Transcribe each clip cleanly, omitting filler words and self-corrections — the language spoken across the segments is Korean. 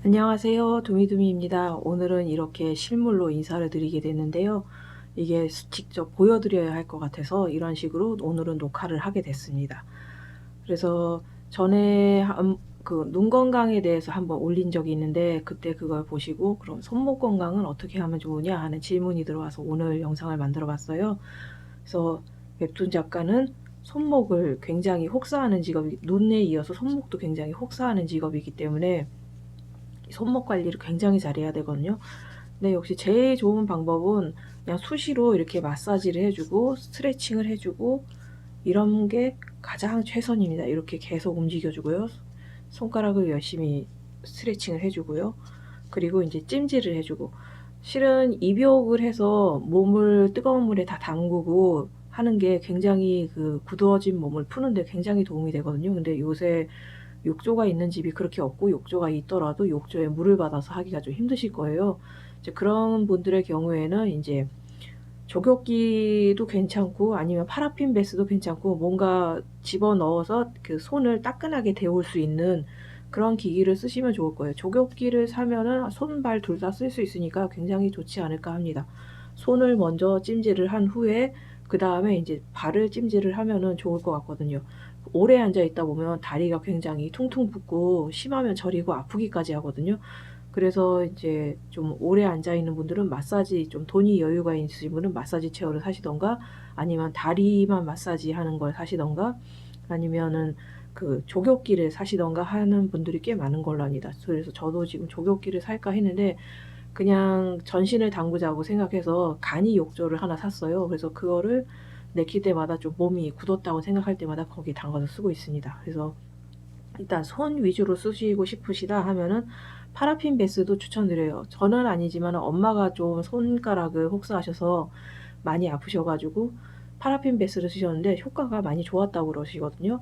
안녕하세요. 두미두미입니다. 오늘은 이렇게 실물로 인사를 드리게 됐는데요. 이게 직접 보여드려야 할 것 같아서 이런 식으로 오늘은 녹화를 하게 됐습니다. 그래서 전에 그 눈 건강에 대해서 한번 올린 적이 있는데 그때 그걸 보시고 그럼 손목 건강은 어떻게 하면 좋으냐 하는 질문이 들어와서 오늘 영상을 만들어 봤어요. 그래서 웹툰 작가는 손목을 굉장히 혹사하는 직업이, 눈에 이어서 손목도 굉장히 혹사하는 직업이기 때문에 손목 관리를 굉장히 잘해야 되거든요. 근데 역시 제일 좋은 방법은 그냥 수시로 이렇게 마사지를 해주고 스트레칭을 해주고 이런 게 가장 최선입니다. 이렇게 계속 움직여주고요. 손가락을 열심히 스트레칭을 해주고요. 그리고 이제 찜질을 해주고, 실은 입욕을 해서 몸을 뜨거운 물에 다 담그고 하는 게 굉장히 그 굳어진 몸을 푸는데 굉장히 도움이 되거든요. 근데 요새 욕조가 있는 집이 그렇게 없고, 욕조가 있더라도 욕조에 물을 받아서 하기가 좀 힘드실 거예요. 이제 그런 분들의 경우에는 이제 조격기도 괜찮고 아니면 파라핀 베스도 괜찮고, 뭔가 집어넣어서 그 손을 따끈하게 데울 수 있는 그런 기기를 쓰시면 좋을 거예요. 조격기를 사면은 손, 발 둘 다 쓸 수 있으니까 굉장히 좋지 않을까 합니다. 손을 먼저 찜질을 한 후에 그 다음에 이제 발을 찜질을 하면은 좋을 것 같거든요. 오래 앉아 있다 보면 다리가 굉장히 퉁퉁 붓고 심하면 저리고 아프기까지 하거든요. 그래서 이제 좀 오래 앉아 있는 분들은 마사지, 좀 돈이 여유가 있으신 분은 마사지 체어를 사시던가, 아니면 다리만 마사지 하는 걸 사시던가, 아니면은 그 조격기를 사시던가 하는 분들이 꽤 많은 걸로 압니다. 그래서 저도 지금 조격기를 살까 했는데 그냥 전신을 담그자고 생각해서 간이 욕조를 하나 샀어요. 그래서 그거를 내킬 때마다 좀 몸이 굳었다고 생각할 때마다 거기 담가서 쓰고 있습니다. 그래서 일단 손 위주로 쓰시고 싶으시다 하면은 파라핀 베스도 추천드려요. 저는 아니지만 엄마가 좀 손가락을 혹사하셔서 많이 아프셔가지고 파라핀 베스를 쓰셨는데 효과가 많이 좋았다고 그러시거든요.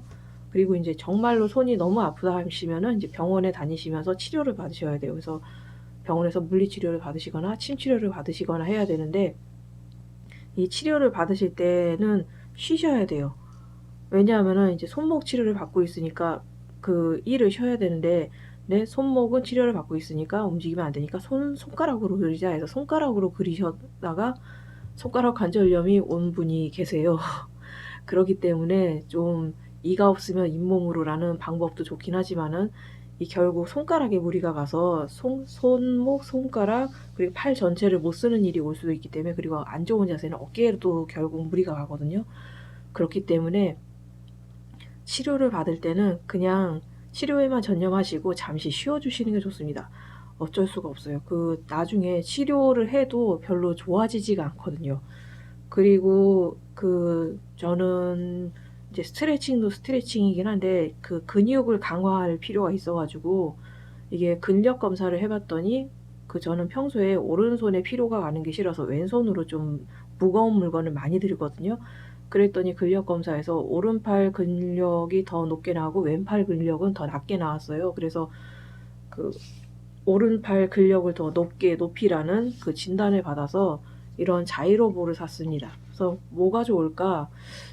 그리고 이제 정말로 손이 너무 아프다 하시면은 이제 병원에 다니시면서 치료를 받으셔야 돼요. 그래서 병원에서 물리치료를 받으시거나 침치료를 받으시거나 해야 되는데, 이 치료를 받으실 때는 쉬셔야 돼요. 왜냐하면은 이제 손목 치료를 받고 있으니까 그 일을 쉬어야 되는데, 내 손목은 치료를 받고 있으니까 움직이면 안 되니까 손가락으로 그리자 해서 손가락으로 그리셨다가 손가락 관절염이 온 분이 계세요. 그렇기 때문에 좀 이가 없으면 잇몸으로라는 방법도 좋긴 하지만은 이 결국 손가락에 무리가 가서 손목, 손가락, 그리고 팔 전체를 못 쓰는 일이 올 수도 있기 때문에, 그리고 안 좋은 자세는 어깨에도 결국 무리가 가거든요. 그렇기 때문에 치료를 받을 때는 그냥 치료에만 전념하시고 잠시 쉬어주시는 게 좋습니다. 어쩔 수가 없어요. 그 나중에 치료를 해도 별로 좋아지지가 않거든요. 그리고 저는 이제 스트레칭도 스트레칭이긴 한데 그 근육을 강화할 필요가 있어가지고 이게 근력 검사를 해봤더니 저는 평소에 오른손에 피로가 가는 게 싫어서 왼손으로 좀 무거운 물건을 많이 들거든요. 그랬더니 근력 검사에서 오른팔 근력이 더 높게 나오고 왼팔 근력은 더 낮게 나왔어요. 그래서 그 오른팔 근력을 더 높이라는 그 진단을 받아서 이런 자이로볼을 샀습니다. 그래서 뭐가 좋을까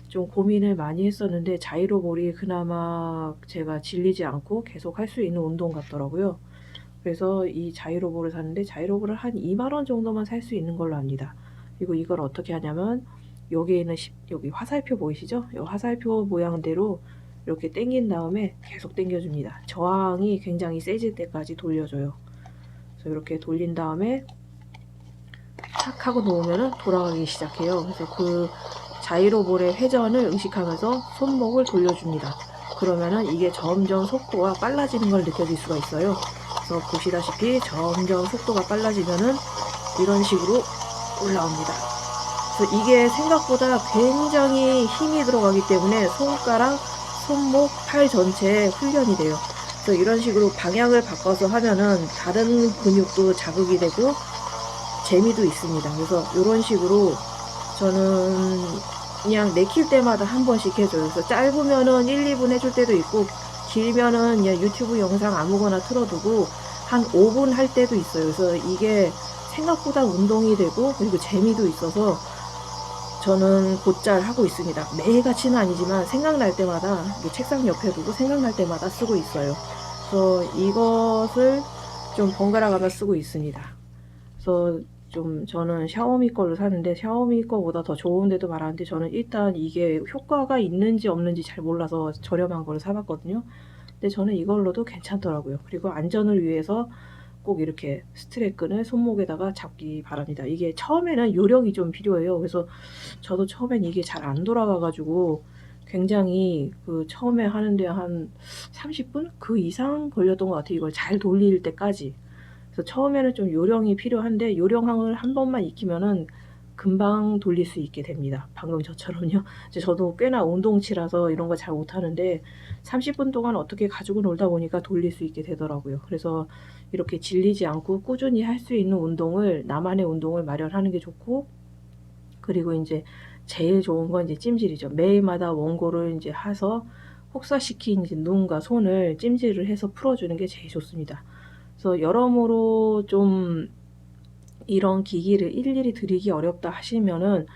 좀 고민을 많이 했었는데 자이로볼이 그나마 제가 질리지 않고 계속 할 수 있는 운동 같더라고요. 그래서 이 자이로볼을 샀는데 자이로볼을 한 2만원 정도만 살 수 있는 걸로 압니다. 그리고 이걸 어떻게 하냐면 여기에는 여기 화살표 보이시죠? 이 화살표 모양대로 이렇게 당긴 다음에 계속 당겨줍니다. 저항이 굉장히 세질 때까지 돌려줘요. 그래서 이렇게 돌린 다음에 탁 하고 놓으면 돌아가기 시작해요. 그래서 그 자이로볼의 회전을 의식하면서 손목을 돌려줍니다. 그러면은 이게 점점 속도가 빨라지는 걸 느껴질 수가 있어요. 그래서 보시다시피 점점 속도가 빨라지면은 이런 식으로 올라옵니다. 그래서 이게 생각보다 굉장히 힘이 들어가기 때문에 손가락, 손목, 팔 전체에 훈련이 돼요. 그래서 이런 식으로 방향을 바꿔서 하면은 다른 근육도 자극이 되고 재미도 있습니다. 그래서 이런 식으로 저는 그냥 내킬 때마다 한 번씩 해줘요. 그래서 짧으면은 1, 2분 해줄 때도 있고, 길면은 그냥 유튜브 영상 아무거나 틀어두고 한 5분 할 때도 있어요. 그래서 이게 생각보다 운동이 되고 그리고 재미도 있어서 저는 곧잘 하고 있습니다. 매일같이는 아니지만 생각날 때마다 책상 옆에 두고 생각날 때마다 쓰고 있어요. 그래서 이것을 좀 번갈아 가며 쓰고 있습니다. 그래서 좀 저는 샤오미 거를 샀는데 샤오미 거보다 더 좋은 데도 많았는데 저는 일단 이게 효과가 있는지 없는지 잘 몰라서 저렴한 거를 사 봤거든요. 근데 저는 이걸로도 괜찮더라고요. 그리고 안전을 위해서 꼭 이렇게 스트랩끈을 손목에다가 잡기 바랍니다. 이게 처음에는 요령이 좀 필요해요. 그래서 저도 처음엔 이게 잘 안 돌아가 가지고 굉장히 그 처음에 하는데 한 30분 그 이상 걸렸던 것 같아요. 이걸 잘 돌릴 때까지. 그래서 처음에는 좀 요령이 필요한데 요령을 한 번만 익히면은 금방 돌릴 수 있게 됩니다. 방금 저처럼요. 이제 저도 꽤나 운동치라서 이런 거 잘 못하는데 30분 동안 어떻게 가지고 놀다 보니까 돌릴 수 있게 되더라고요. 그래서 이렇게 질리지 않고 꾸준히 할 수 있는 운동을 나만의 운동을 마련하는 게 좋고, 그리고 이제 제일 좋은 건 이제 찜질이죠. 매일마다 원고를 이제 해서 혹사시킨 이제 눈과 손을 찜질을 해서 풀어주는 게 제일 좋습니다. 그래서 여러모로 좀 이런 기기를 일일이 들이기 어렵다 하시면은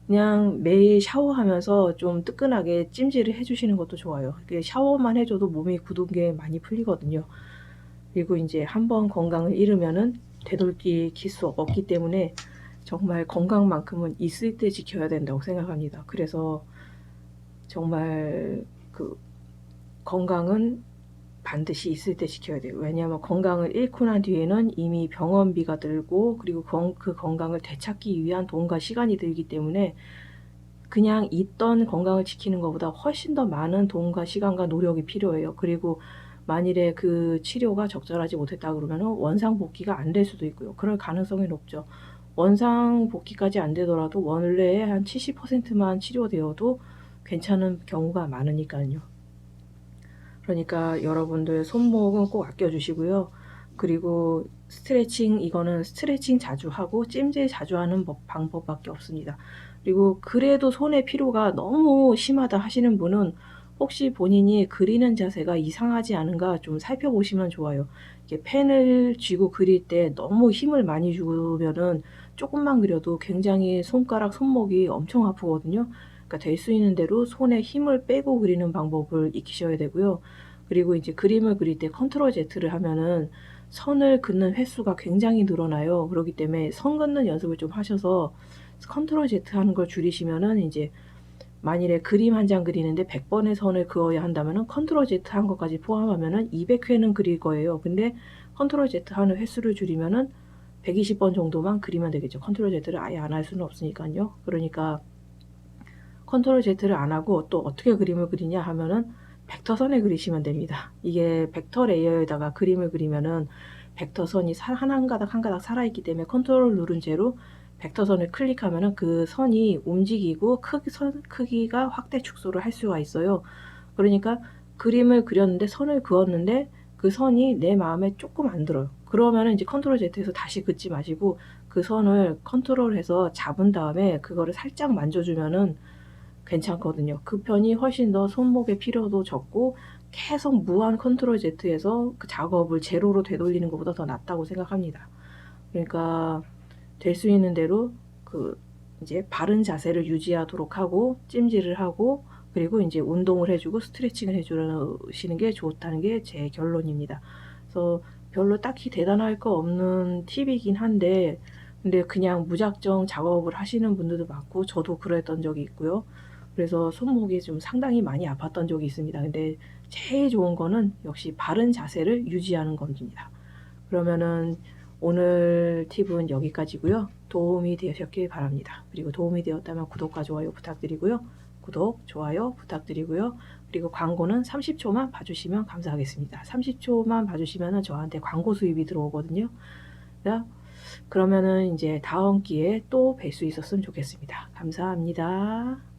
그냥 매일 샤워하면서 좀 뜨끈하게 찜질을 해주시는 것도 좋아요. 샤워만 해줘도 몸이 굳은 게 많이 풀리거든요. 그리고 이제 한번 건강을 잃으면은 되돌릴 수 없기 때문에 정말 건강만큼은 있을 때 지켜야 된다고 생각합니다. 그래서 정말 그 건강은 반드시 있을 때 지켜야 돼요. 왜냐하면 건강을 잃고 난 뒤에는 이미 병원비가 들고, 그리고 그 건강을 되찾기 위한 돈과 시간이 들기 때문에 그냥 있던 건강을 지키는 것보다 훨씬 더 많은 돈과 시간과 노력이 필요해요. 그리고 만일에 그 치료가 적절하지 못했다 그러면 원상복귀가 안 될 수도 있고요. 그럴 가능성이 높죠. 원상복귀까지 안 되더라도 원래의 한 70%만 치료되어도 괜찮은 경우가 많으니까요. 그러니까 여러분들 손목은 꼭 아껴주시고요. 그리고 스트레칭, 이거는 스트레칭 자주 하고 찜질 자주 하는 방법밖에 없습니다. 그리고 그래도 손의 피로가 너무 심하다 하시는 분은 혹시 본인이 그리는 자세가 이상하지 않은가 좀 살펴보시면 좋아요. 이렇게 펜을 쥐고 그릴 때 너무 힘을 많이 주면은 조금만 그려도 굉장히 손목이 엄청 아프거든요. 그러니까 될 수 있는 대로 손에 힘을 빼고 그리는 방법을 익히셔야 되고요. 그리고 이제 그림을 그릴 때 컨트롤 Z를 하면은 선을 긋는 횟수가 굉장히 늘어나요. 그렇기 때문에 선 긋는 연습을 좀 하셔서 컨트롤 Z 하는 걸 줄이시면은 이제 만일에 그림 한 장 그리는데 100번의 선을 그어야 한다면은 컨트롤 Z 한 것까지 포함하면은 200회는 그릴 거예요. 근데 컨트롤 Z 하는 횟수를 줄이면은 120번 정도만 그리면 되겠죠. 컨트롤 Z를 아예 안 할 수는 없으니까요. 그러니까 컨트롤 Z를 안 하고 또 어떻게 그림을 그리냐 하면은 벡터선에 그리시면 됩니다. 이게 벡터 레이어에다가 그림을 그리면은 벡터선이 한 가닥 한 가닥 살아있기 때문에 컨트롤 누른 채로 벡터선을 클릭하면은 그 선이 움직이고 선 크기가 확대 축소를 할 수가 있어요. 그러니까 그림을 그렸는데 선을 그었는데 그 선이 내 마음에 조금 안 들어요. 그러면은 이제 컨트롤 Z에서 다시 긋지 마시고 그 선을 컨트롤해서 잡은 다음에 그거를 살짝 만져주면은 괜찮거든요. 그 편이 훨씬 더 손목의 피로도 적고 계속 무한 컨트롤 Z에서 그 작업을 제로로 되돌리는 것보다 더 낫다고 생각합니다. 그러니까 될 수 있는 대로 그 이제 바른 자세를 유지하도록 하고 찜질을 하고 그리고 이제 운동을 해주고 스트레칭을 해주시는 게 좋다는 게 제 결론입니다. 그래서 별로 딱히 대단할 거 없는 팁이긴 한데 근데 그냥 무작정 작업을 하시는 분들도 많고 저도 그랬던 적이 있고요. 그래서 손목이 좀 상당히 많이 아팠던 적이 있습니다. 근데 제일 좋은 거는 역시 바른 자세를 유지하는 겁니다. 그러면은 오늘 팁은 여기까지고요. 도움이 되셨길 바랍니다. 그리고 도움이 되었다면 구독과 좋아요 부탁드리고요. 구독, 좋아요 부탁드리고요. 그리고 광고는 30초만 봐주시면 감사하겠습니다. 30초만 봐주시면 저한테 광고 수입이 들어오거든요. 그러면은 이제 다음 기회에 또 뵐 수 있었으면 좋겠습니다. 감사합니다.